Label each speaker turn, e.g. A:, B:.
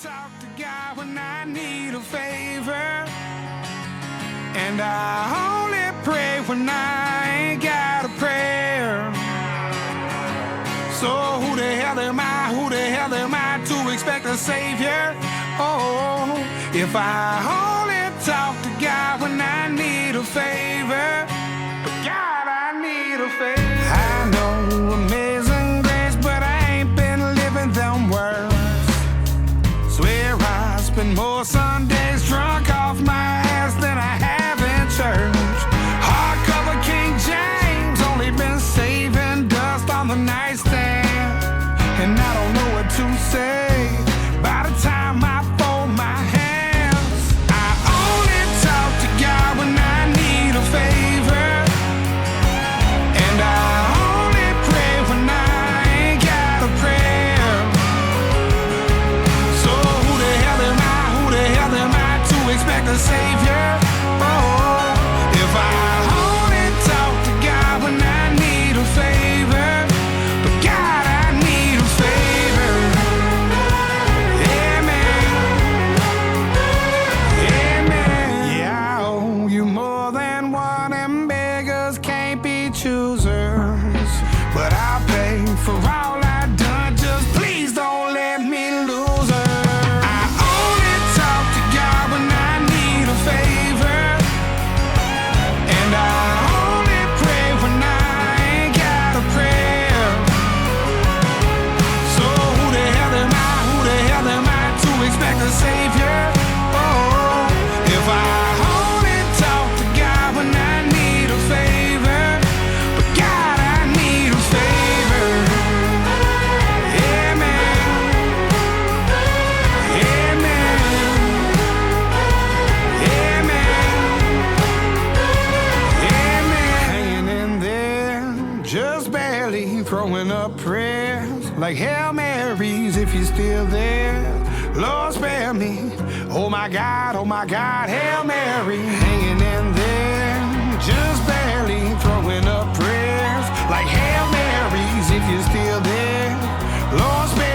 A: talk to God when I need a favor, and I only pray when I ain't got a prayer. So who the hell am I? Who the hell am I to expect a savior? Oh, if I only talk to God when I need a favor, but God, I need a favor. I know amazing grace, but I ain't been living them words. Swear I spend more Sundays drunk off my ass than I have in church. Hardcover King James, only been saving dust on the nightstand, and I don't know what to say by the time I fold my hands. I only talk to God when I need a favor, and I only pray when I ain't got a prayer. So who the hell am I? Who the hell am I to expect a savior? Oh, if I only talk to God when I need a favor, but God, I need a favor. Yeah, man. Yeah, man. Yeah, I owe you more than one, and beggars can't be choosers. But I'll pay for all I've done, just please don't let me lose her. I only talk to God when I need a favor, and I only pray when I ain't got a prayer. So who the hell am I? Who the hell am I to expect a savior? Oh, if I only talk to God when I need a favor, but God, I need a favor. Yeah, man. Yeah, man. Yeah, man. Yeah, man. Hanging in there, just barely throwing up prayers like Hail Marys if you're still there. Lord, spare me. Oh my God, Hail Mary. Hanging in there, just barely throwing up prayers like Hail Marys if you're still there. Lord, spare